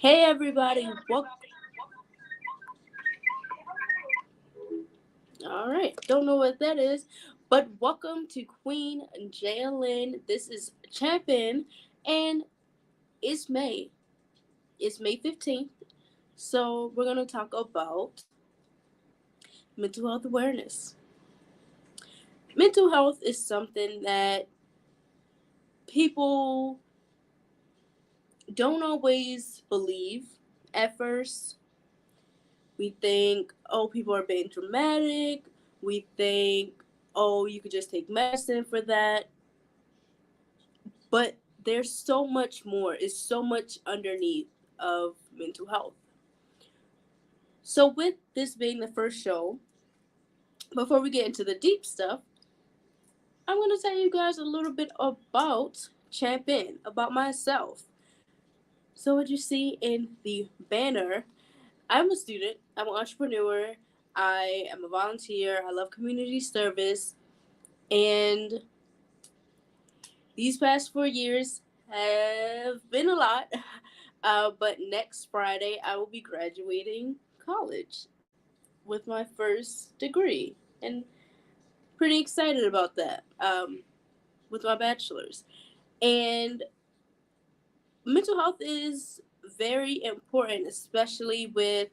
Hey everybody, all right, don't know what that is, but welcome to Queen Jalen. This is Champion, and it's May. It's May 15th, so we're gonna talk about mental health awareness. Mental health is something that people don't always believe at first. We think, oh, people are being dramatic. We think, oh, you could just take medicine for that. But there's so much more. It's so much underneath of mental health. So, with this being the first show, before we get into the deep stuff, I'm going to tell you guys a little bit about Champion, about myself. So, what you see in the banner, I'm a student, I'm an entrepreneur, I am a volunteer, I love community service, and these past 4 years have been a lot. But next Friday, I will be graduating college with my first degree. And pretty excited about that with my bachelor's. And mental health is very important, especially with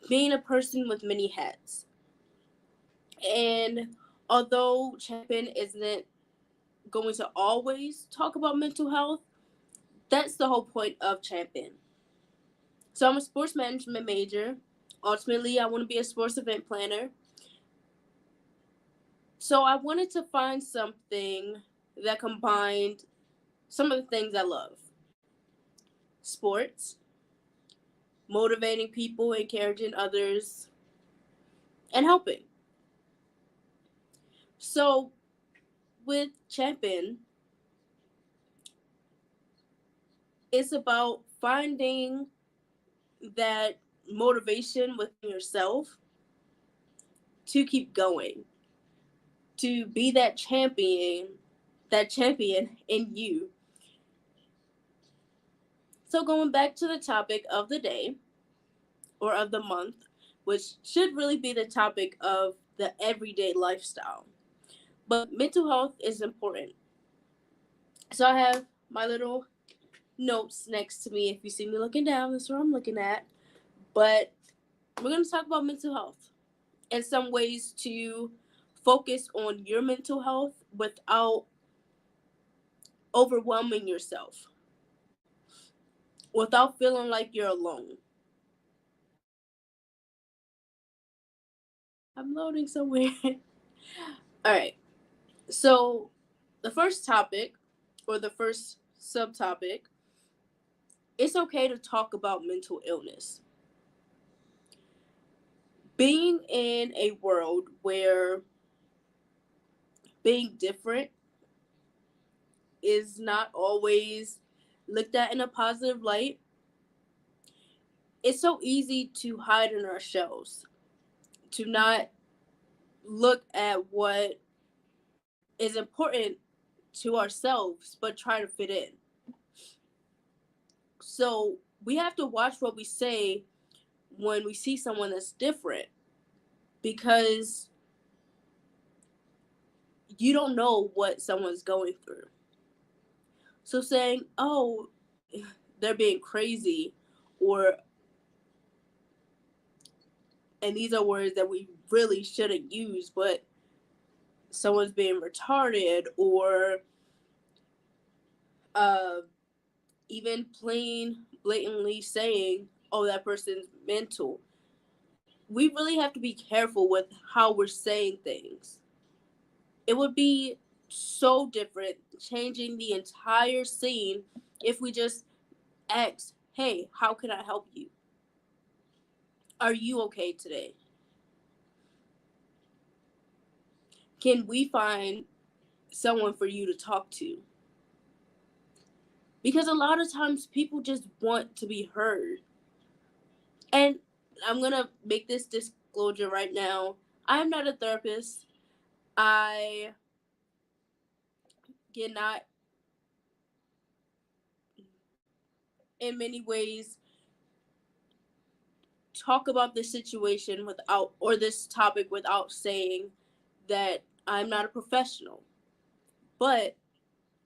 being a person with many hats. And although Champion isn't going to always talk about mental health, that's the whole point of Champion. So I'm a sports management major. Ultimately, I want to be a sports event planner. So I wanted to find something that combined some of the things I love: sports, motivating people, encouraging others, and helping. So with Champion, it's about finding that motivation within yourself to keep going, to be that champion in you. So going back to the topic of the day or of the month, which should really be the topic of the everyday lifestyle. But mental health is important. So I have my little notes next to me. If you see me looking down, that's what I'm looking at. But we're going to talk about mental health and some ways to focus on your mental health without overwhelming yourself, without feeling like you're alone. I'm loading somewhere. All right. So, the first topic, or the first subtopic, it's okay to talk about mental illness. Being in a world where being different is not always looked at in a positive light, it's so easy to hide in our shells, to not look at what is important to ourselves, but try to fit in. So we have to watch what we say when we see someone that's different, because you don't know what someone's going through. So saying, oh, they're being crazy, or, and these are words that we really shouldn't use, but someone's being retarded, or uh, even plain blatantly saying, oh, that person's mental. We really have to be careful with how we're saying things. It would be so different, changing the entire scene, if we just asked, hey, how can I help you? Are you okay today? Can we find someone for you to talk to? Because a lot of times people just want to be heard. And I'm going to make this disclosure right now. I'm not a therapist. I cannot in many ways talk about this situation without, or this topic without saying that I'm not a professional. But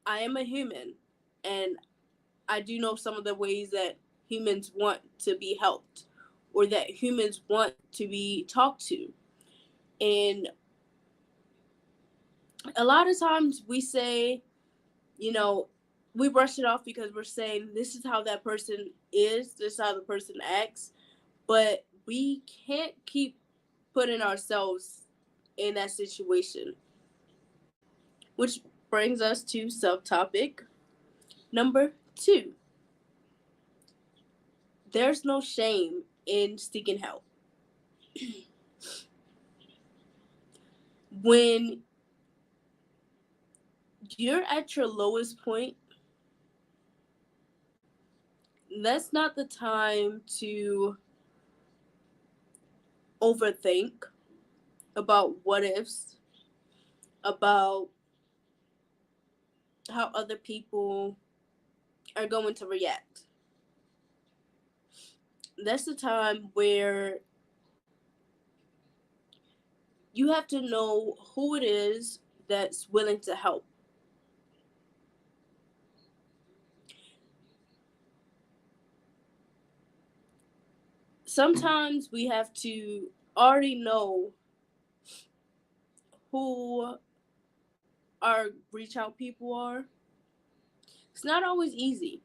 I am a human, and I do know some of the ways that humans want to be helped, or that humans want to be talked to. And a lot of times we say, you know, we brush it off because we're saying this is how that person is, this is how the person acts, but we can't keep putting ourselves in that situation. Which brings us to subtopic number 2. There's no shame in seeking help. When you're at your lowest point, that's not the time to overthink about what ifs, about how other people are going to react. That's the time where you have to know who it is that's willing to help. Sometimes we have to already know who our reach out people are. It's not always easy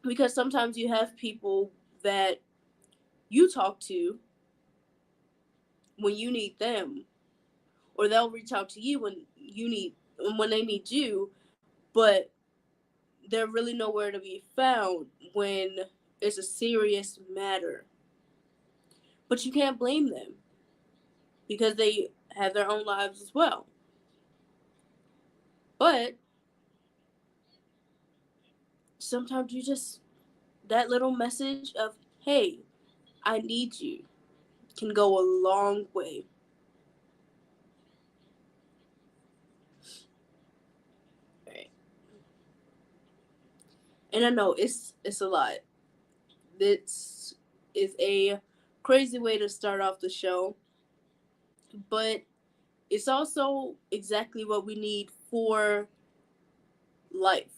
because sometimes you have people that you talk to when you need them, or they'll reach out to you when they need you, but they're really nowhere to be found when it's a serious matter. But you can't blame them because they have their own lives as well. But sometimes you just, that little message of, hey, I need you, can go a long way. Right. And I know it's a lot. This is a crazy way to start off the show, but it's also exactly what we need for life.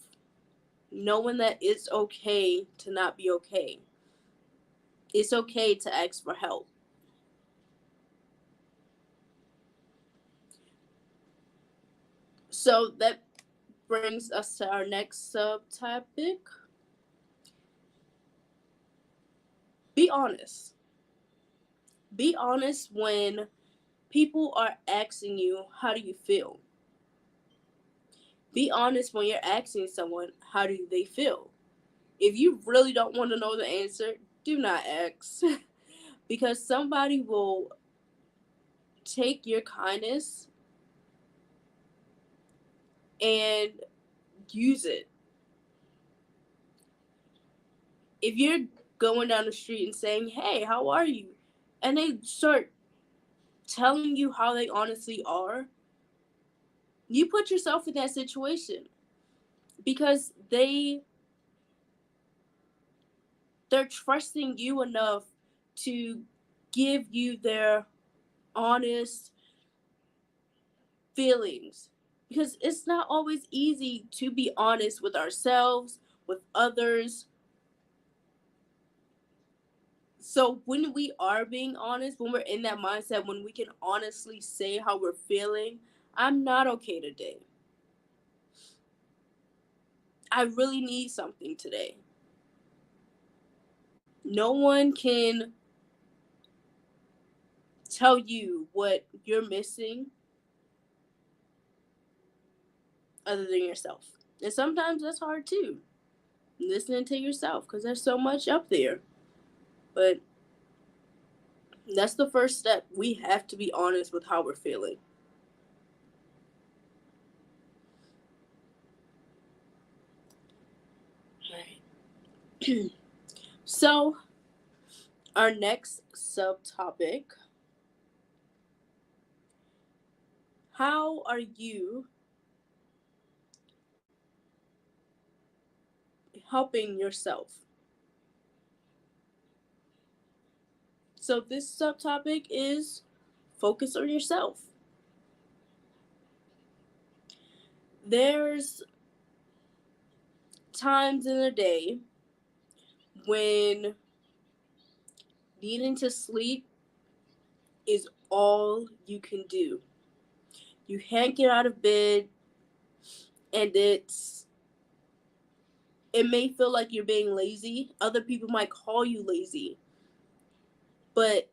Knowing that it's okay to not be okay. It's okay to ask for help. So that brings us to our next subtopic. Be honest. Be honest when people are asking you, how do you feel? Be honest when you're asking someone, how do they feel? If you really don't want to know the answer, do not ask. Because somebody will take your kindness and use it. If you're going down the street and saying, hey, how are you? And they start telling you how they honestly are, you put yourself in that situation because they're trusting you enough to give you their honest feelings, because it's not always easy to be honest with ourselves, with others. So when we are being honest, when we're in that mindset, when we can honestly say how we're feeling, I'm not okay today. I really need something today. No one can tell you what you're missing other than yourself. And sometimes that's hard too, listening to yourself, because there's so much up there. But that's the first step. We have to be honest with how we're feeling. Right. So, our next subtopic, how are you helping yourself. So this subtopic is focus on yourself. There's times in the day when needing to sleep is all you can do. You can't get out of bed, and it may feel like you're being lazy. Other people might call you lazy. But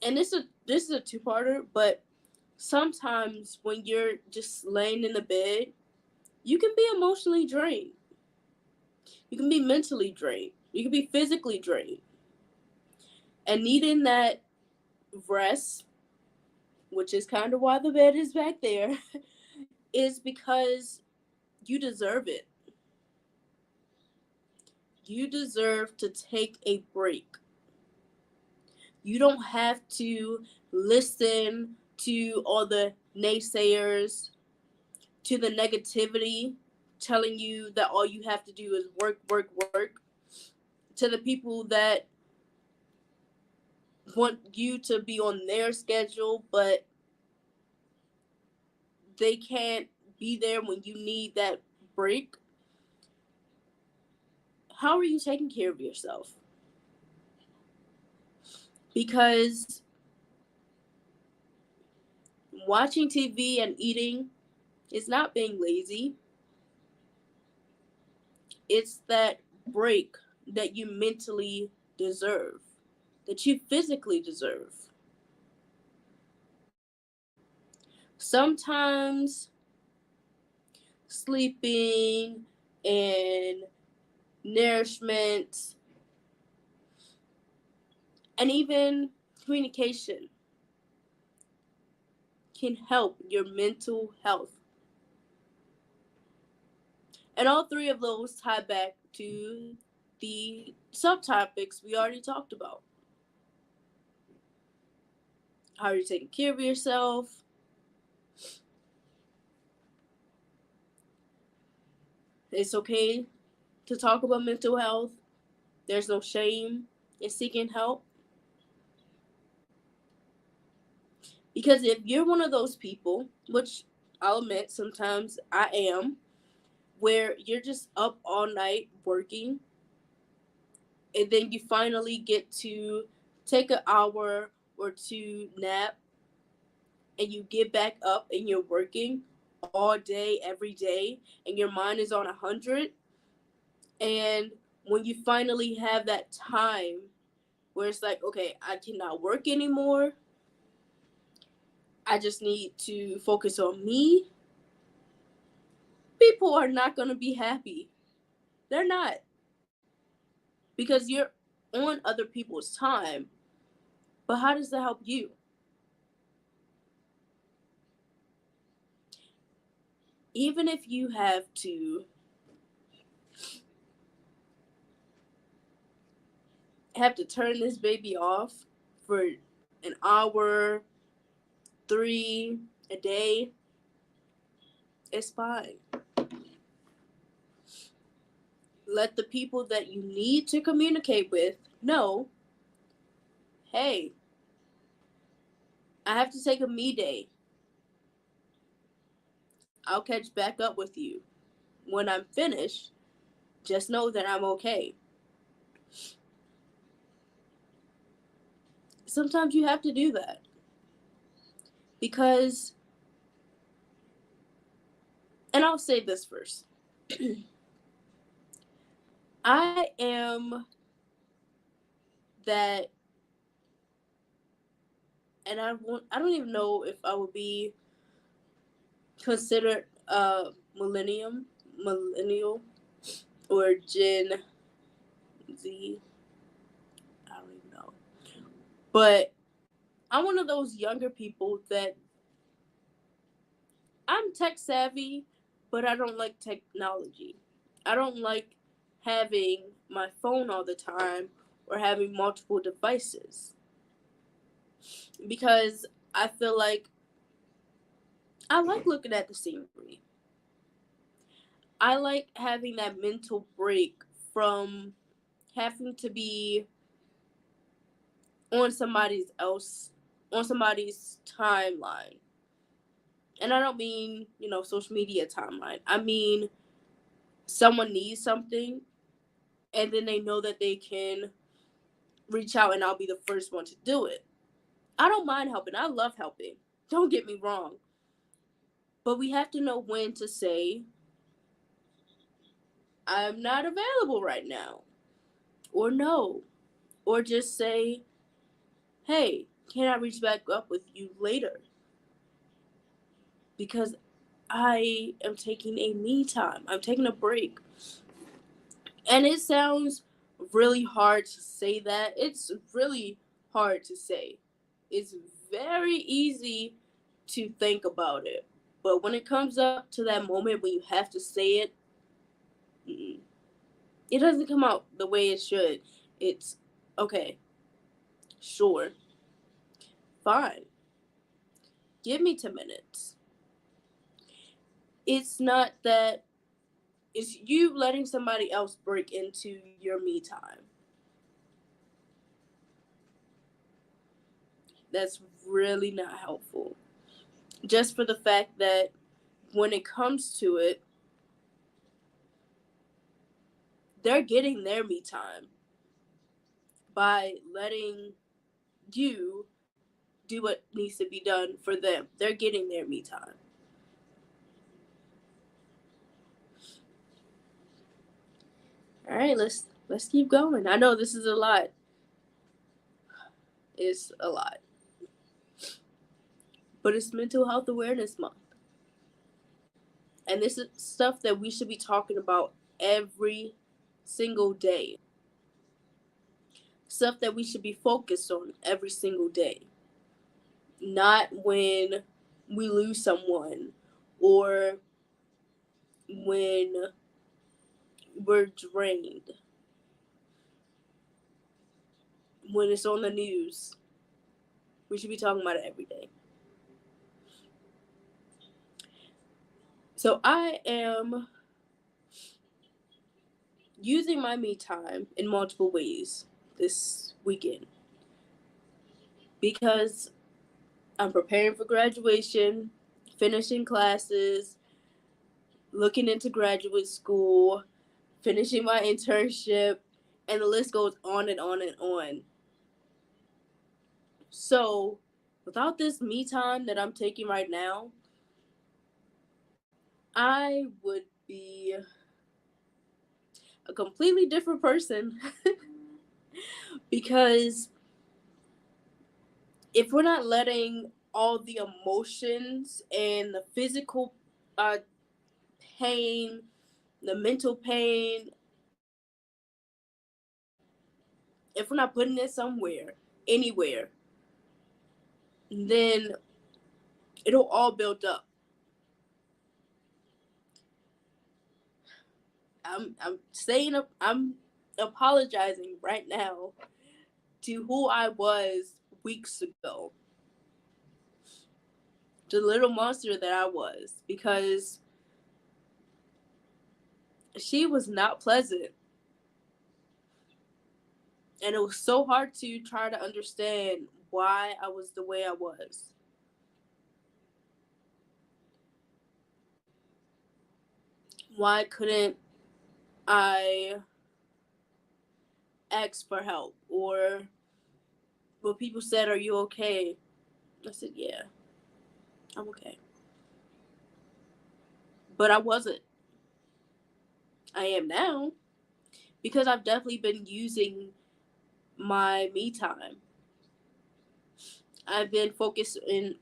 and this is a two-parter, but sometimes when you're just laying in the bed, you can be emotionally drained. You can be mentally drained. You can be physically drained. And needing that rest, which is kind of why the bed is back there, is because you deserve it. You deserve to take a break. You don't have to listen to all the naysayers, to the negativity telling you that all you have to do is work, work, work, to the people that want you to be on their schedule, but they can't be there when you need that break. How are you taking care of yourself? Because watching TV and eating is not being lazy. It's that break that you mentally deserve, that you physically deserve. Sometimes sleeping and nourishment and even communication can help your mental health. And all three of those tie back to the subtopics we already talked about. How are you taking care of yourself? It's okay to talk about mental health. There's no shame in seeking help. Because if you're one of those people, which I'll admit sometimes I am, where you're just up all night working, and then you finally get to take an hour or two nap, and you get back up and you're working all day, every day, and your mind is on 100. And when you finally have that time where it's like, okay, I cannot work anymore, I just need to focus on me, people are not going to be happy. They're not. Because you're on other people's time. But how does that help you? Even if you have to turn this baby off for an hour, 3 a day, it's fine. Let the people that you need to communicate with know, hey, I have to take a me day. I'll catch back up with you. When I'm finished, just know that I'm okay. Sometimes you have to do that. Because, and I'll say this first. I am that, and I don't even know if I would be considered millennial, or Gen Z. I don't even know. But I'm one of those younger people that I'm tech savvy, but I don't like technology. I don't like having my phone all the time or having multiple devices, because I feel like I like looking at the scenery. I like having that mental break from having to be on somebody's timeline. And I don't mean, social media timeline. I mean someone needs something and then they know that they can reach out and I'll be the first one to do it. I don't mind helping. I love helping. Don't get me wrong. But we have to know when to say, I'm not available right now. Or no. Or just say, hey, can I reach back up with you later? Because I am taking a me time. I'm taking a break. And it sounds really hard to say that. It's really hard to say. It's very easy to think about it. But when it comes up to that moment when you have to say it, it doesn't come out the way it should. It's okay, sure, fine. Give me 10 minutes. It's not that, it's you letting somebody else break into your me time. That's really not helpful. Just for the fact that when it comes to it, they're getting their me time by letting you do what needs to be done for them. They're getting their me time. All right, let's keep going. I know this is a lot. It's a lot. But it's Mental Health Awareness Month. And this is stuff that we should be talking about every single day. Stuff that we should be focused on every single day. Not when we lose someone or when we're drained, when it's on the news. We should be talking about it every day. So I am using my me time in multiple ways this weekend because I'm preparing for graduation, finishing classes, looking into graduate school, finishing my internship, and the list goes on and on and on. So, without this me time that I'm taking right now, I would be a completely different person because if we're not letting all the emotions and the physical pain, the mental pain, if we're not putting it somewhere, anywhere, then it'll all build up. I'm apologizing right now to who I was weeks ago, the little monster that I was, because she was not pleasant. And it was so hard to try to understand why I was the way I was. Why couldn't I ask for help? Or when people said, "Are you okay?" I said, "Yeah, I'm okay." But I wasn't. I am now because I've definitely been using my me time. I've been focused in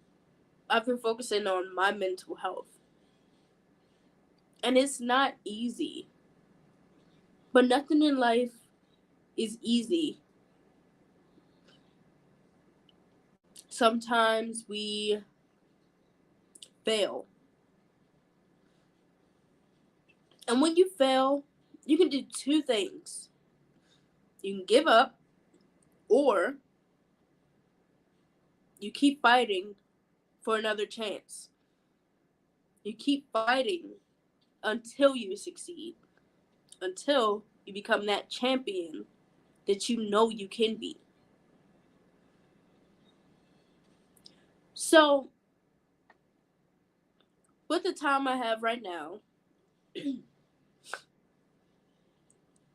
I've been focusing on my mental health. And it's not easy. But nothing in life is easy. Sometimes we fail. And when you fail, you can do two things. You can give up, or you keep fighting for another chance. You keep fighting until you succeed, until you become that champion that you know you can be. So, with the time I have right now,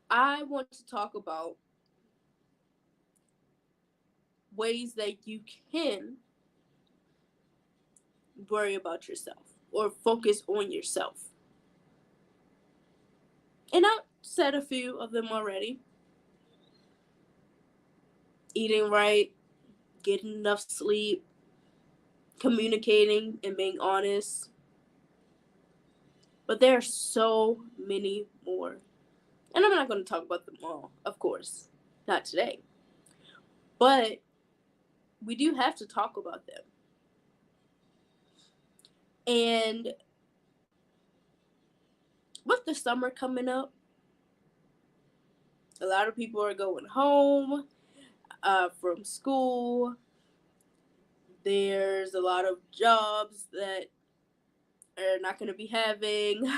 I want to talk about ways that you can worry about yourself or focus on yourself. And I said a few of them already. Eating right, getting enough sleep, communicating and being honest. But there are so many more. And I'm not going to talk about them all, of course. Not today. But we do have to talk about them. And with the summer coming up, a lot of people are going home from school. There's a lot of jobs that are not going to be having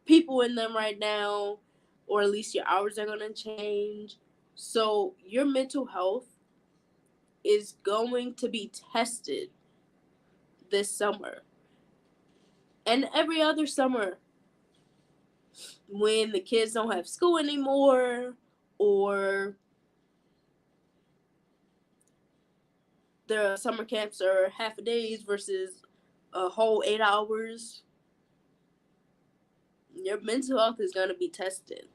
people in them right now, or at least your hours are going to change. So your mental health is going to be tested this summer and every other summer when the kids don't have school anymore, or the summer camps are half a days versus a whole 8 hours. Your mental health is going to be tested.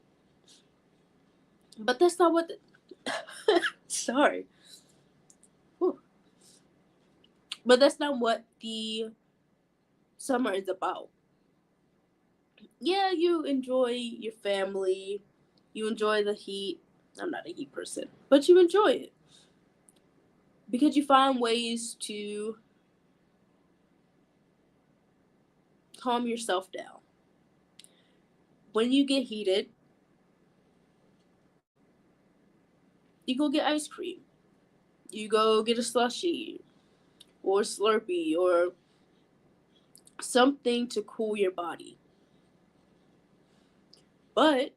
But that's not what sorry. Whew. But that's not what the summer is about. Yeah, you enjoy your family. You enjoy the heat. I'm not a heat person, but you enjoy it because you find ways to calm yourself down. When you get heated, you go get ice cream. You go get a slushie or Slurpee or something to cool your body. But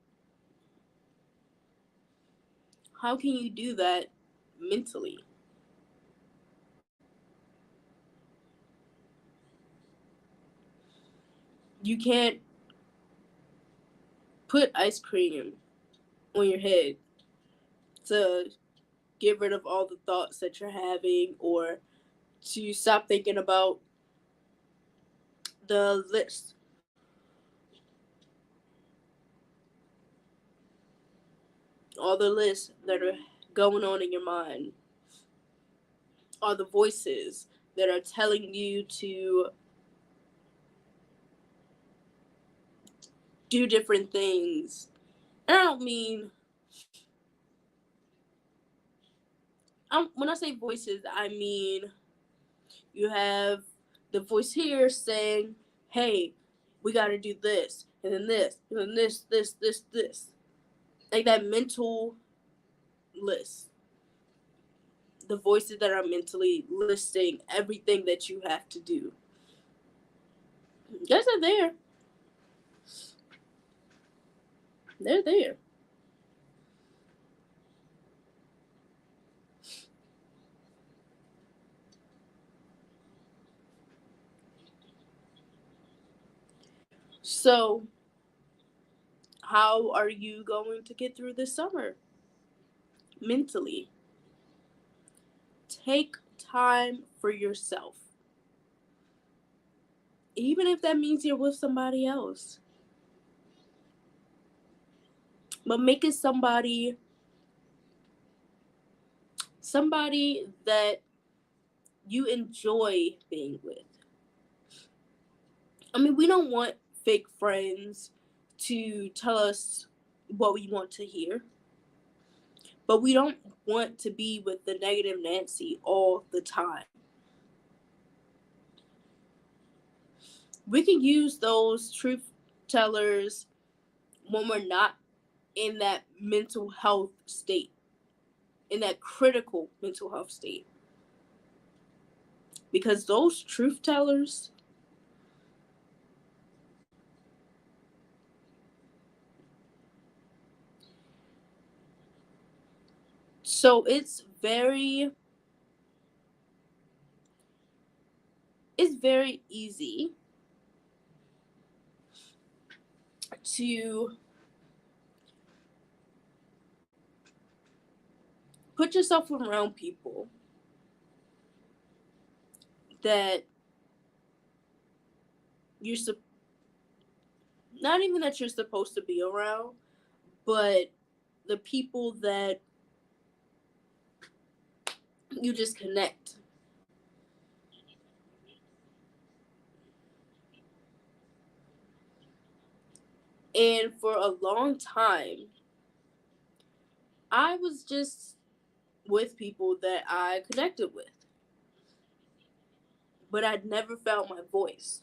how can you do that mentally? You can't put ice cream on your head to get rid of all the thoughts that you're having, or to stop thinking about the list, all the lists that are going on in your mind, all the voices that are telling you to do different things. And I don't mean, when I say voices, I mean you have the voice here saying, hey, we got to do this, and then this, and then this. Like that mental list. The voices that are mentally listing everything that you have to do. Guys are there. They're there. So, how are you going to get through this summer? Mentally. Take time for yourself. Even if that means you're with somebody else. But make it somebody that you enjoy being with. I mean, we don't want fake friends to tell us what we want to hear, but we don't want to be with the negative Nancy all the time. We can use those truth tellers when we're not in that mental health state, in that critical mental health state. Because those truth tellers, So it's very easy to put yourself around people that you're not even that you're supposed to be around, but the people that you just connect. And for a long time, I was just with people that I connected with, but I'd never found my voice.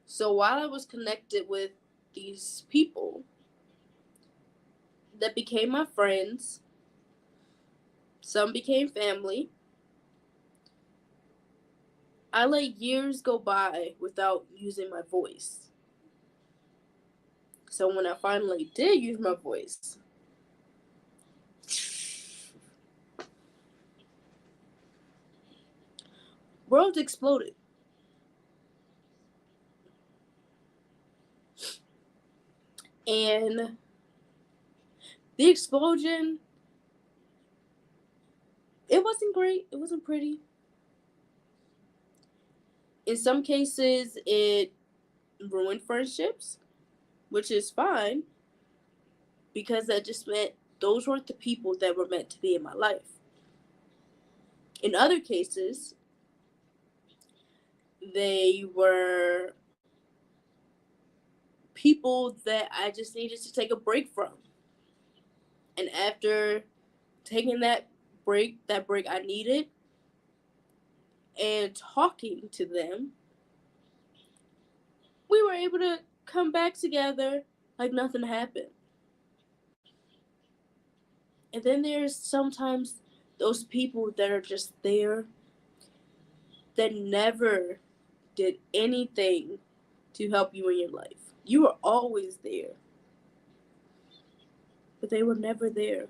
So while I was connected with these people that became my friends, some became family, I let years go by without using my voice. So when I finally did use my voice, world exploded. And the explosion, it wasn't great. It wasn't pretty. In some cases, it ruined friendships, which is fine because that just meant those weren't the people that were meant to be in my life. In other cases, they were people that I just needed to take a break from. And after taking that break I needed, and talking to them, we were able to come back together like nothing happened. And then there's sometimes those people that are just there that never did anything to help you in your life. You were always there, but they were never there.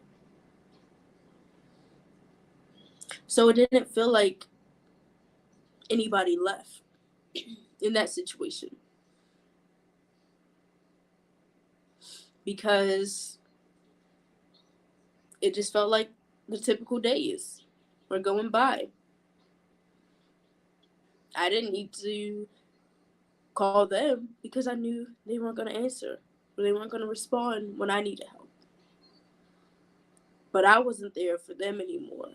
So it didn't feel like anybody left in that situation because it just felt like the typical days were going by. I didn't need to call them because I knew they weren't going to answer or they weren't going to respond when I needed help. But I wasn't there for them anymore.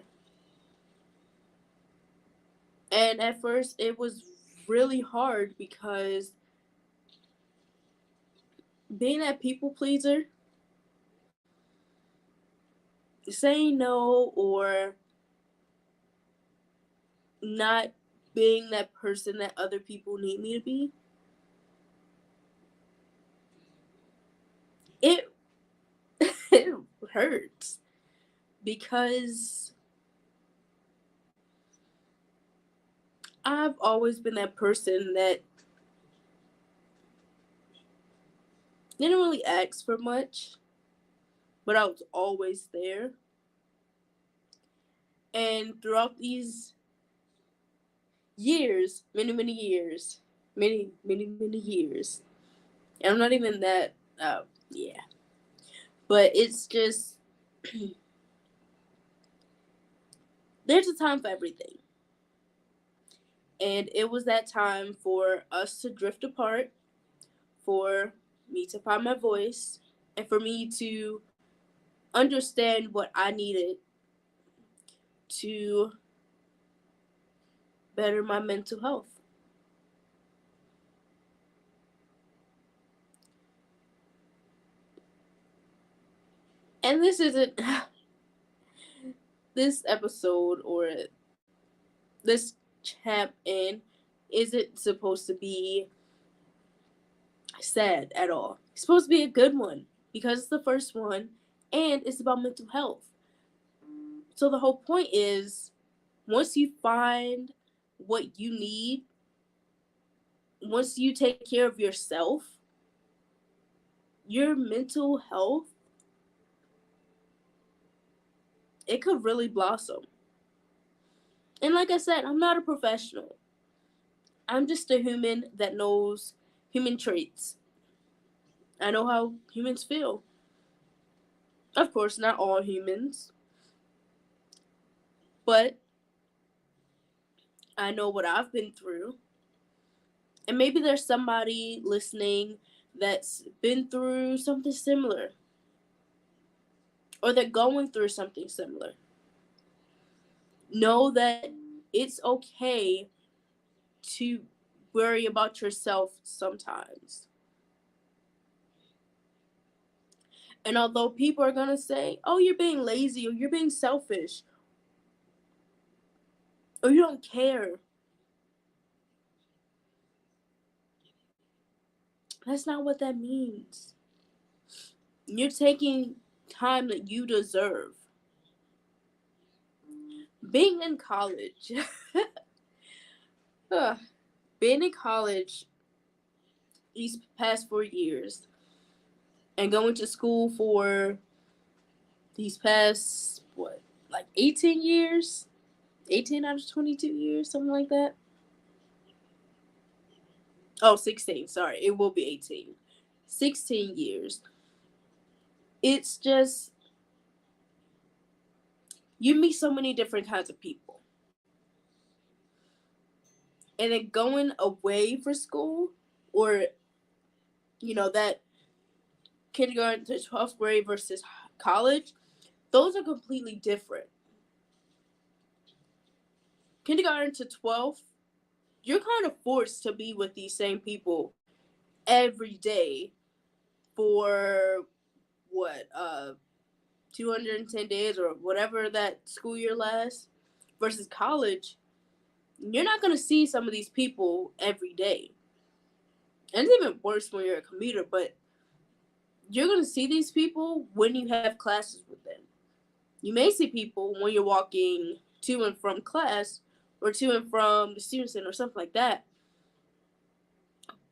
And at first, it was really hard because being that people pleaser, saying no or not being that person that other people need me to be, it it hurts because I've always been that person that didn't really ask for much, but I was always there. And throughout these years, many years, many years, and I'm not even that, yeah, but it's just, there's a time for everything. And it was that time for us to drift apart, for me to find my voice, and for me to understand what I needed to better my mental health. And this isn't this episode or this chap in isn't supposed to be sad at all. It's supposed to be a good one because it's the first one and it's about mental health. So the whole point is once you find what you need, once you take care of yourself, your mental health it could really blossom. And like I said, I'm not a professional. I'm just a human that knows human traits. I know how humans feel. Of course, not all humans, but I know what I've been through. And maybe there's somebody listening that's been through something similar, or they're going through something similar. Know that it's okay to worry about yourself sometimes. And although people are going to say, oh, you're being lazy, or you're being selfish, or you don't care, that's not what that means. You're taking time that you deserve. Being in college, being in college these past 4 years and going to school for these past, what, like 18 years? 18 out of 22 years, something like that. Oh, 16. Sorry, it will be 18. 16 years. It's just, you meet so many different kinds of people. And then going away for school, or, that kindergarten to 12th grade versus college, those are completely different. Kindergarten to 12th, you're kind of forced to be with these same people every day for what, 210 days or whatever that school year lasts, versus college, you're not going to see some of these people every day. And it's even worse when you're a commuter, but you're going to see these people when you have classes with them. You may see people when you're walking to and from class, or to and from the student center or something like that.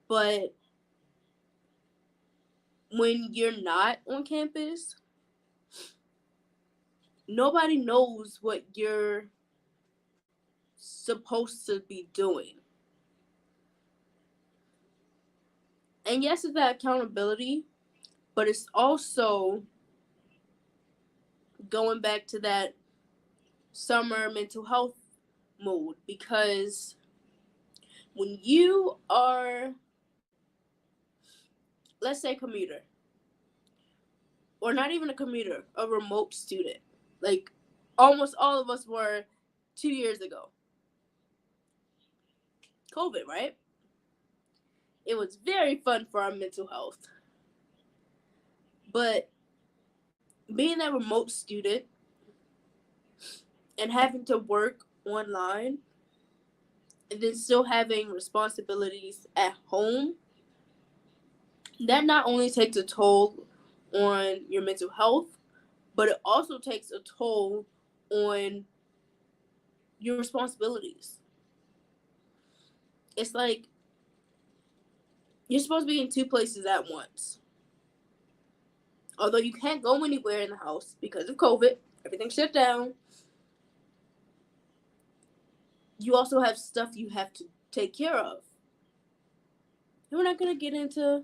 But when you're not on campus, nobody knows what you're supposed to be doing. And yes, it's that accountability, but it's also going back to that summer mental health mood, because when you are, let's say, commuter, or not even a commuter, a remote student, like almost all of us were 2 years ago, COVID, right? It was very fun for our mental health. But being a remote student and having to work online, and then still having responsibilities at home, that not only takes a toll on your mental health, but it also takes a toll on your responsibilities. It's like you're supposed to be in two places at once. Although you can't go anywhere in the house because of COVID, everything's shut down. You also have stuff you have to take care of. And we're not going to get into,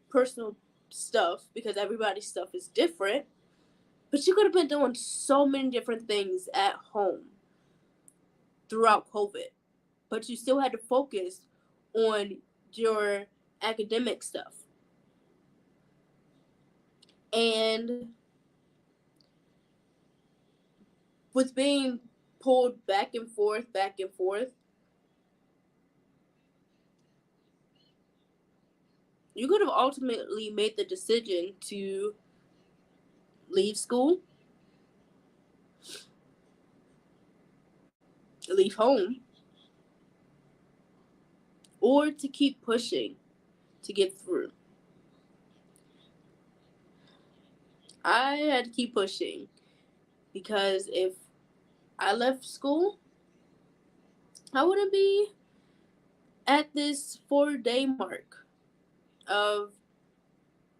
personal stuff because everybody's stuff is different. But you could have been doing so many different things at home throughout COVID. But you still had to focus on your academic stuff. And with being pulled back and forth, you could have ultimately made the decision to leave school, leave home, or to keep pushing to get through. I had to keep pushing because if I left school, I wouldn't be at this 4 day mark of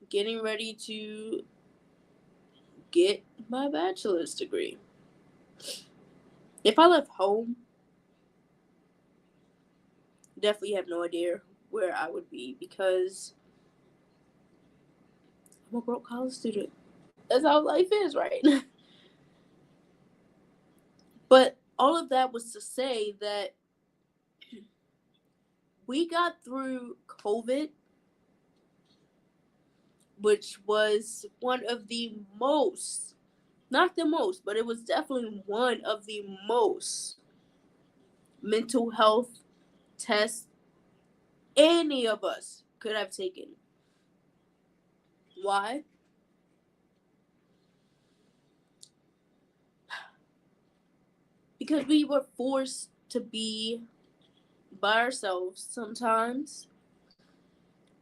getting ready to get my bachelor's degree. If I left home, definitely have no idea where I would be because I'm a broke college student. That's how life is, right? But all of that was to say that we got through COVID, which was one of the most, not the most, but it was definitely one of the most mental health tests any of us could have taken. Why? Because we were forced to be by ourselves sometimes.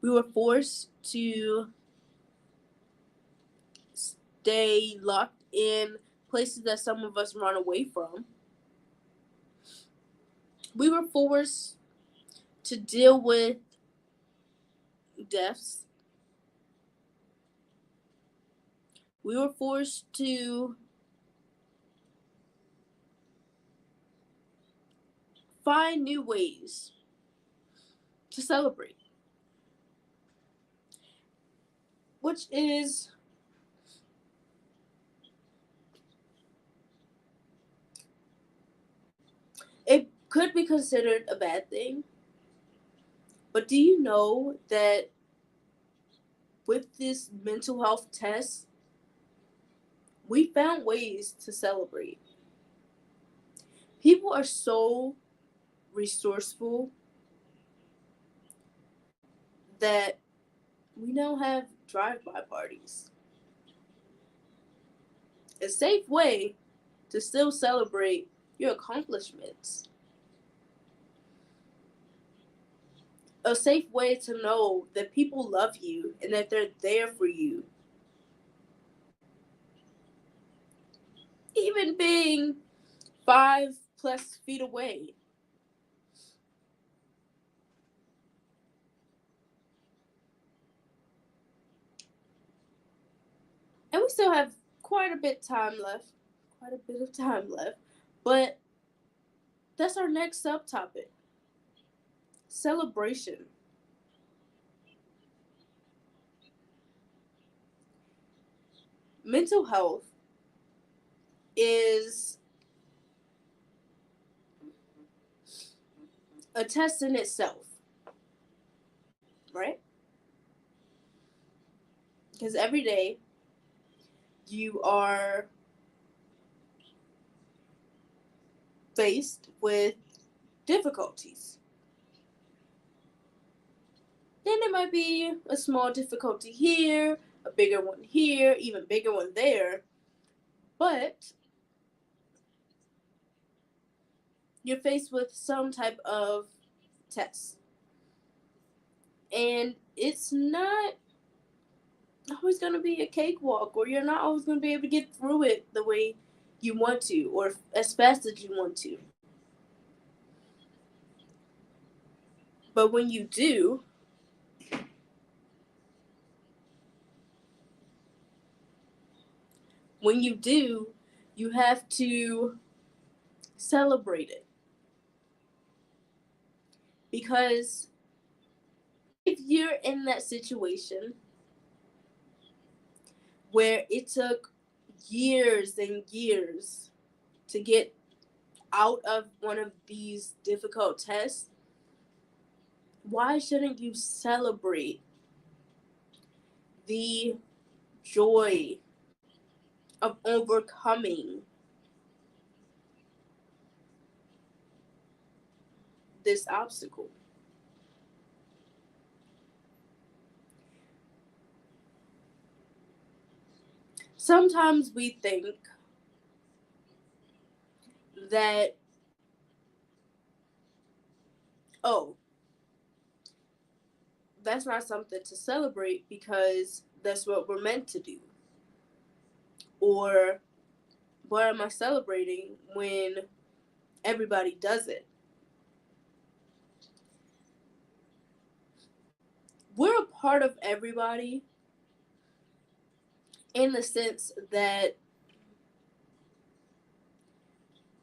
We were forced to stay locked in places that some of us run away from. We were forced to deal with deaths. We were forced to find new ways to celebrate, which is it could be considered a bad thing. But do you know that with this mental health test, we found ways to celebrate? People are so resourceful that we now have drive-by parties. A safe way to still celebrate your accomplishments. A safe way to know that people love you and that they're there for you. Even being 5+ feet away. And we still have quite a bit of time left. But that's our next subtopic. Celebration. Mental health is a test in itself, right? Because every day you are faced with difficulties. Then there might be a small difficulty here, a bigger one here, even bigger one there. But you're faced with some type of test. And it's not always going to be a cakewalk, or you're not always going to be able to get through it the way you want to, or as fast as you want to. But when you do, you have to celebrate it. Because if you're in that situation where it took years and years to get out of one of these difficult tests, why shouldn't you celebrate the joy of overcoming this obstacle? Sometimes we think that, oh, that's not something to celebrate because that's what we're meant to do. Or what am I celebrating when everybody does it? We're a part of everybody, in the sense that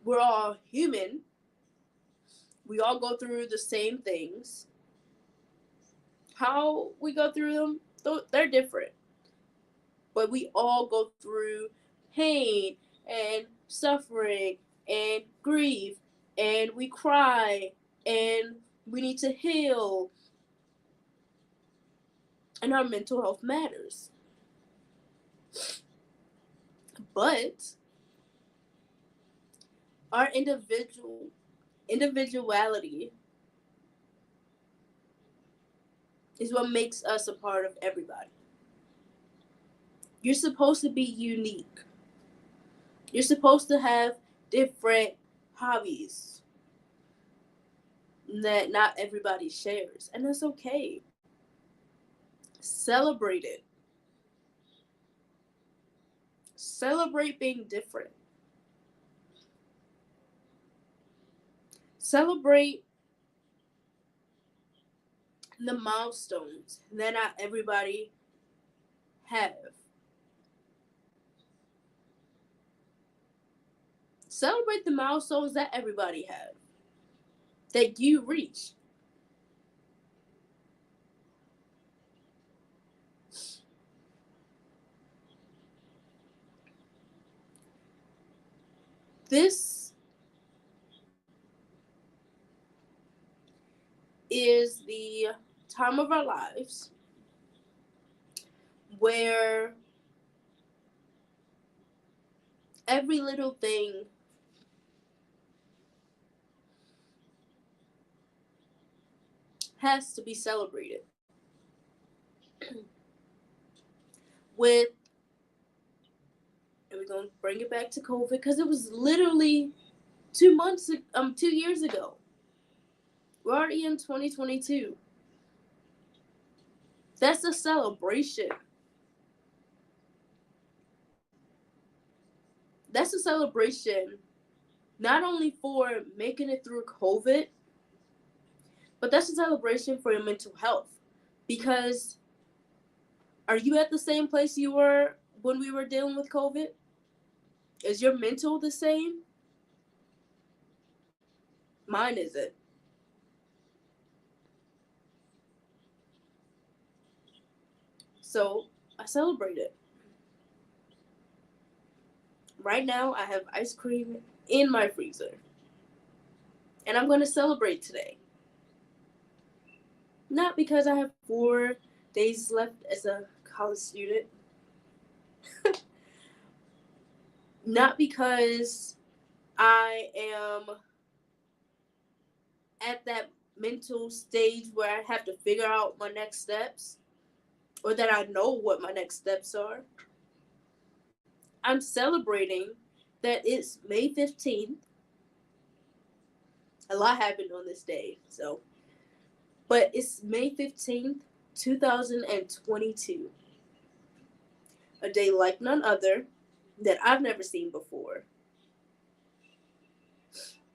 we're all human. We all go through the same things. How we go through them, they're different. But we all go through pain and suffering and grief, and we cry, and we need to heal, and our mental health matters. But our individuality is what makes us a part of everybody. You're supposed to be unique. You're supposed to have different hobbies that not everybody shares, and that's okay. Celebrate it. Celebrate being different. Celebrate the milestones that not everybody have. Celebrate the milestones that everybody have, that you reach. This is the time of our lives where every little thing has to be celebrated. With, and we're gonna bring it back to COVID because it was literally 2 years ago. We're already in 2022. That's a celebration. That's a celebration not only for making it through COVID, but that's a celebration for your mental health. Because are you at the same place you were when we were dealing with COVID? Is your mental the same? Mine isn't. So I celebrate it. Right now, I have ice cream in my freezer. And I'm going to celebrate today. Not because I have 4 days left as a college student. Not because I am at that mental stage where I have to figure out my next steps or that I know what my next steps are. I'm celebrating that it's May 15th. A lot happened on this day, but it's May 15th, 2022. A day like none other that I've never seen before.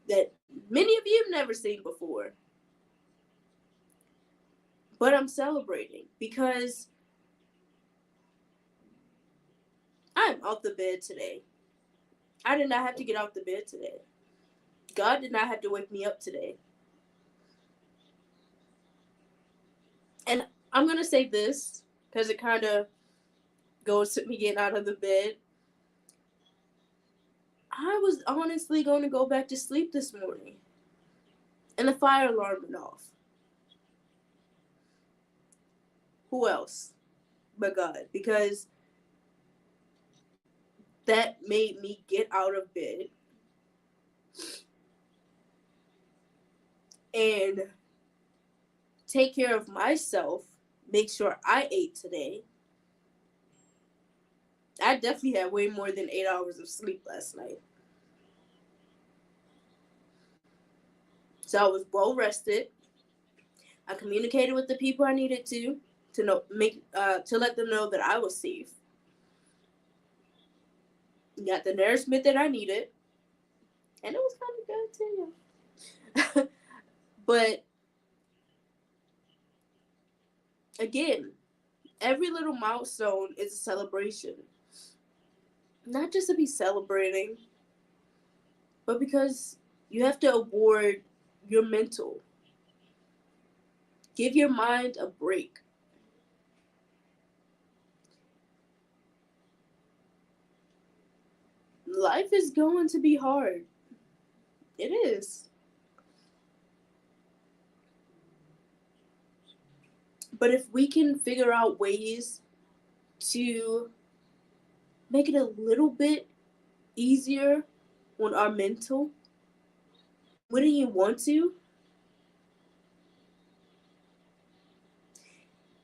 That many of you have never seen before. But I'm celebrating because I'm out the bed today. I did not have to get out the bed today. God did not have to wake me up today. And I'm going to say this because it kind of goes to me getting out of the bed. I was honestly going to go back to sleep this morning. And the fire alarm went off. Who else but God? Because that made me get out of bed and take care of myself, make sure I ate today. I definitely had way more than 8 hours of sleep last night. So I was well rested. I communicated with the people I needed to let them know that I was safe. Got the nourishment that I needed, and it was kind of good too. But again, every little milestone is a celebration. not just to be celebrating, but because you have to award your mental. Give your mind a break. Life is going to be hard. It is. But if we can figure out ways to make it a little bit easier on our mental, wouldn't you want to?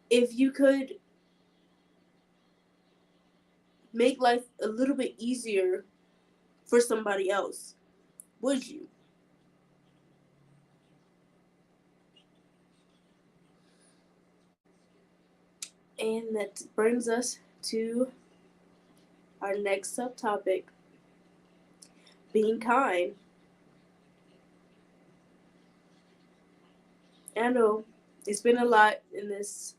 If you could make life a little bit easier for somebody else, would you? And that brings us to our next subtopic, being kind. I know it's been a lot in this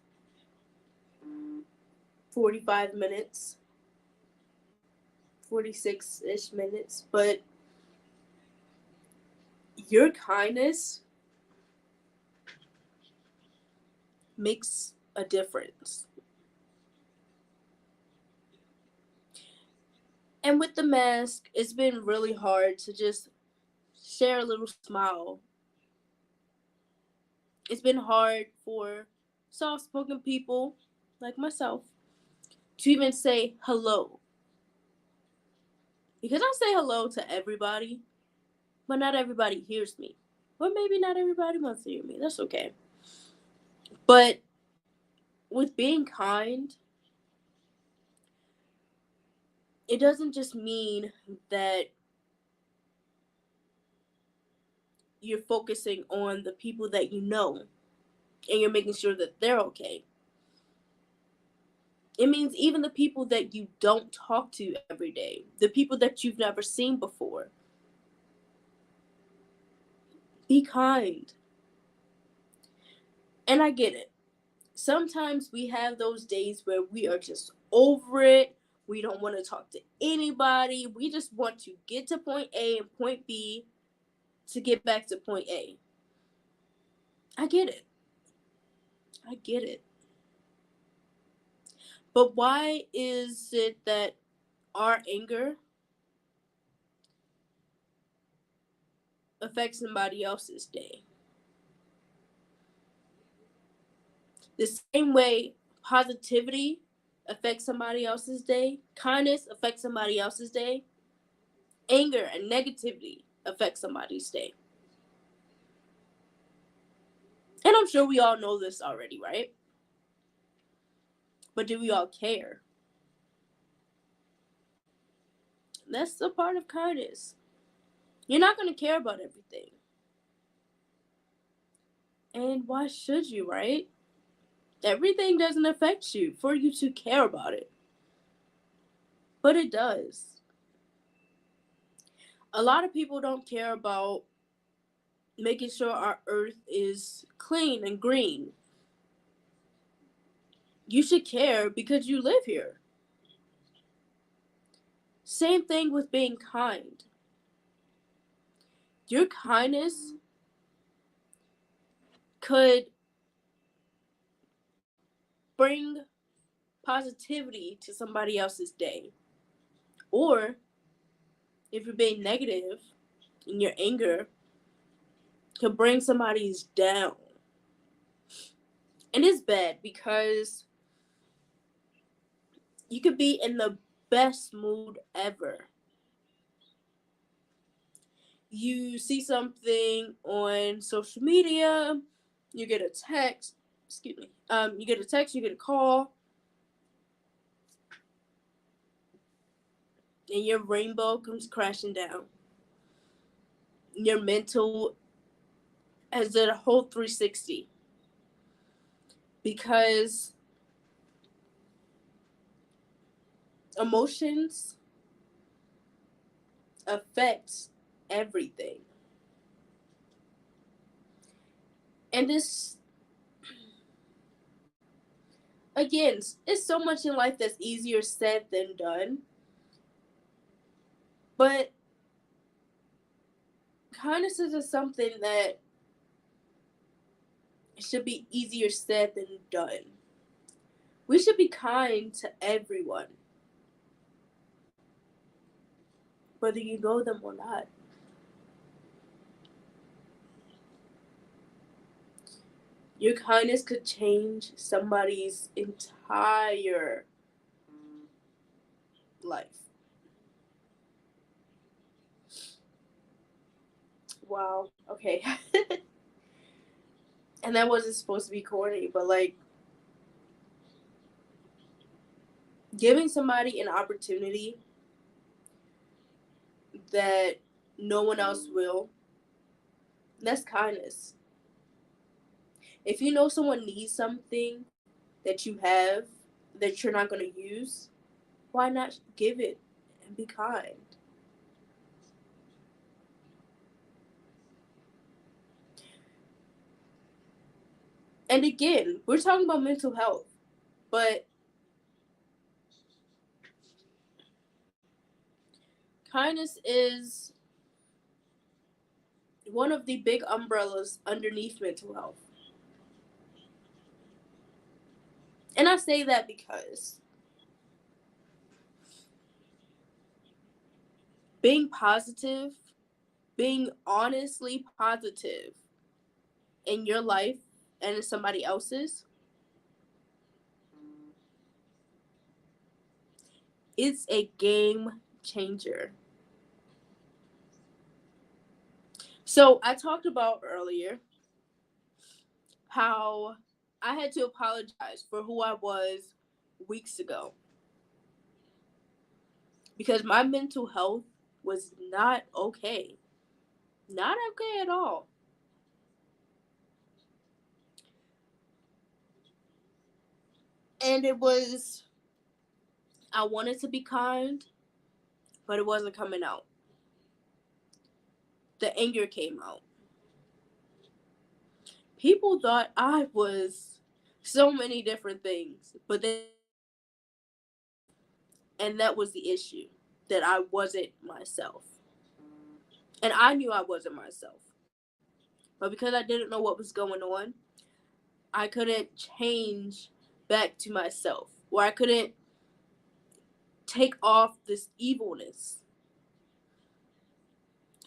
45 minutes, 46-ish minutes, but your kindness makes a difference. And with the mask, it's been really hard to just share a little smile. It's been hard for soft spoken people like myself to even say hello. Because I say hello to everybody, but not everybody hears me. Or maybe not everybody wants to hear me. That's okay. But with being kind, it doesn't just mean that you're focusing on the people that you know and you're making sure that they're okay. It means even the people that you don't talk to every day, the people that you've never seen before. Be kind. And I get it. Sometimes we have those days where we are just over it. We don't want to talk to anybody. We just want to get to point A and point B to get back to point A. I get it. I get it. But why is it that our anger affects somebody else's day? The same way positivity affects somebody else's day, kindness affects somebody else's day, anger and negativity affects somebody's day. And I'm sure we all know this already, right? But do we all care? That's a part of kindness. You're not going to care about everything. And why should you, right? Everything doesn't affect you for you to care about it. But it does. A lot of people don't care about making sure our earth is clean and green. You should care because you live here. Same thing with being kind. Your kindness could bring positivity to somebody else's day. Or if you're being negative in your anger, could bring somebody's down. And it's bad because you could be in the best mood ever. You see something on social media, you get a text, excuse me, you get a text, you get a call, and your rainbow comes crashing down. Your mental has done a whole 360 because emotions affect everything. And this, again, it's so much in life that's easier said than done. But kindness is something that should be easier said than done. We should be kind to everyone, whether you know them or not. Your kindness could change somebody's entire life. Wow. Okay. And that wasn't supposed to be corny, but like giving somebody an opportunity that no one else will, that's kindness. If you know someone needs something that you have that you're not going to use, why not give it and be kind? And again, we're talking about mental health, but kindness is one of the big umbrellas underneath mental health. And I say that because being positive, being honestly positive in your life and in somebody else's, it's a game changer. So I talked about earlier how I had to apologize for who I was weeks ago because my mental health was not okay. Not okay at all. And it was, I wanted to be kind, but it wasn't coming out. The anger came out. People thought I was so many different things, but they, and that was the issue, that I wasn't myself. And I knew I wasn't myself. But because I didn't know what was going on, I couldn't change back to myself, or I couldn't take off this evilness.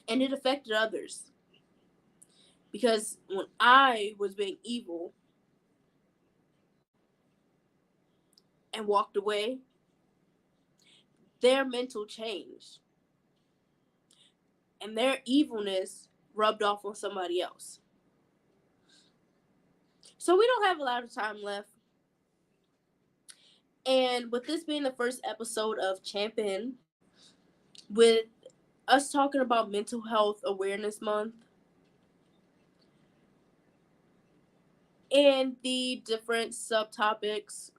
And it affected others. Because when I was being evil and walked away, their mental changed. And their evilness rubbed off on somebody else. So we don't have a lot of time left. And with this being the first episode of Champion, with us talking about Mental Health Awareness Month and the different subtopics,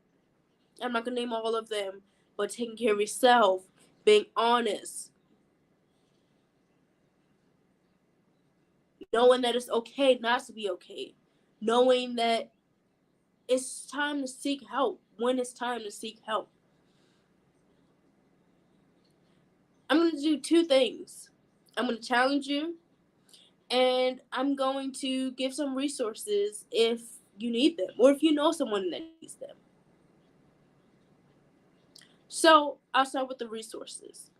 I'm not going to name all of them, but taking care of yourself, being honest, knowing that it's okay not to be okay, knowing that it's time to seek help when it's time to seek help. I'm going to do two things. I'm going to challenge you, and I'm going to give some resources if you need them, or if you know someone that needs them. So I'll start with the resources.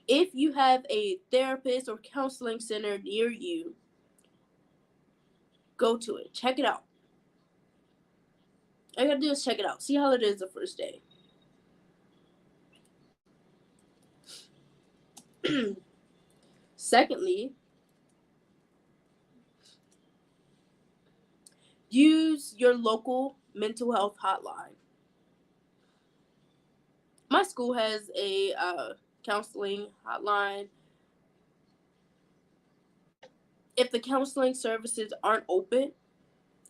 If you have a therapist or counseling center near you, go to it. Check it out. All you gotta do is check it out. See how it is the first day. Secondly, use your local mental health hotline. My school has a counseling hotline. If the counseling services aren't open,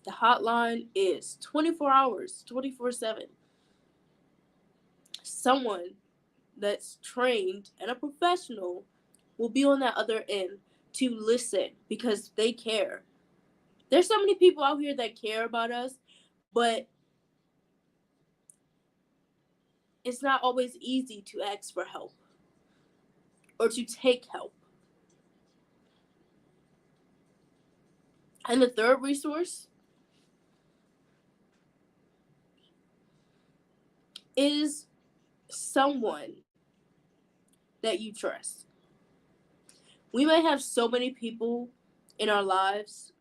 the hotline is 24 hours, 24/7. Someone that's trained and a professional will be on that other end to listen because they care. There's so many people out here that care about us, but it's not always easy to ask for help. or to take help. And the third resource is someone that you trust. We may have so many people in our lives,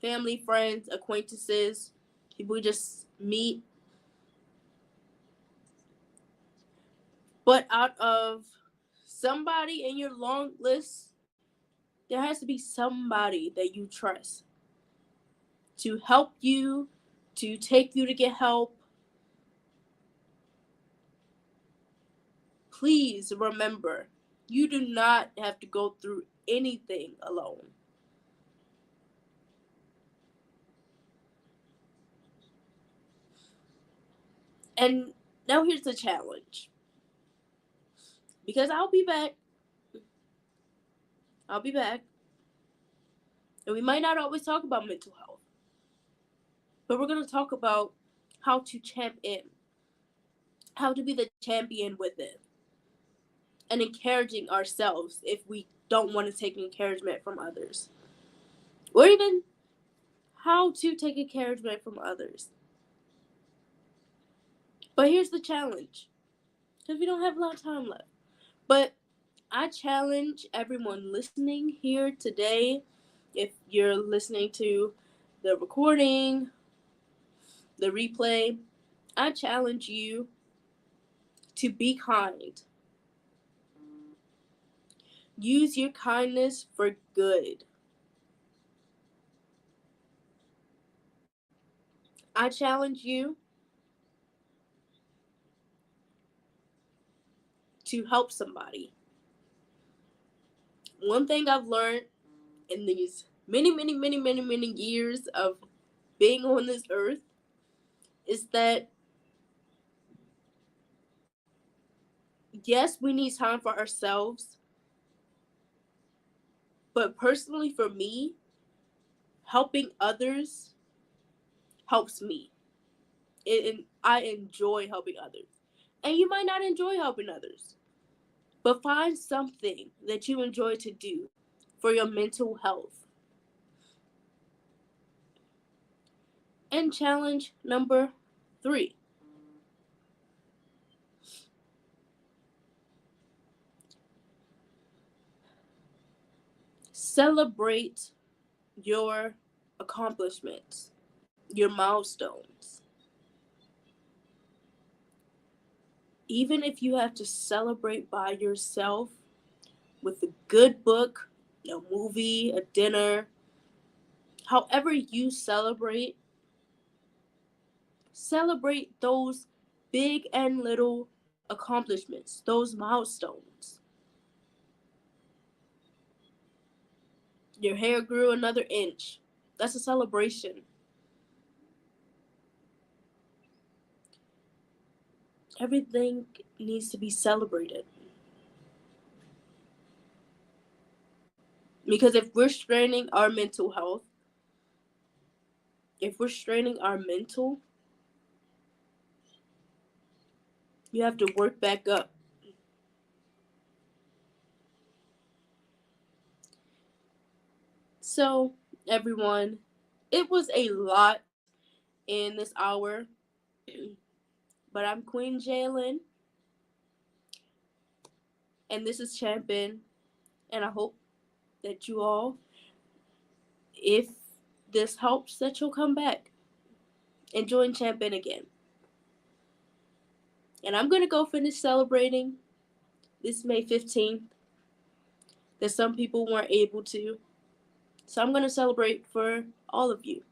family, friends, acquaintances, people we just meet. But out of somebody in your long list, there has to be somebody that you trust to help you, to take you to get help. Please remember, you do not have to go through anything alone. And now here's the challenge. Because I'll be back. I'll be back. And we might not always talk about mental health, but we're going to talk about how to champion, how to be the champion with it, and encouraging ourselves if we don't want to take encouragement from others, or even how to take encouragement from others. But here's the challenge, because we don't have a lot of time left. But I challenge everyone listening here today, if you're listening to the recording, the replay, I challenge you to be kind. Use your kindness for good. I challenge you to help somebody. One thing I've learned in these many years of being on this earth is that yes, we need time for ourselves, but personally for me, helping others helps me. And I enjoy helping others. And you might not enjoy helping others, but find something that you enjoy to do for your mental health. And challenge number 3. Celebrate your accomplishments, your milestones. Even if you have to celebrate by yourself with a good book, a movie, a dinner, however you celebrate those big and little accomplishments, those milestones. Your hair grew another inch. That's a celebration. Everything needs to be celebrated. Because if we're straining our mental health, if we're straining our mental, you have to work back up. So, everyone, it was a lot in this hour, but I'm Queen Jalen, and this is Champion, and I hope that you all, if this helps, that you'll come back and join Champion again. And I'm going to go finish celebrating this May 15th that some people weren't able to. So I'm going to celebrate for all of you.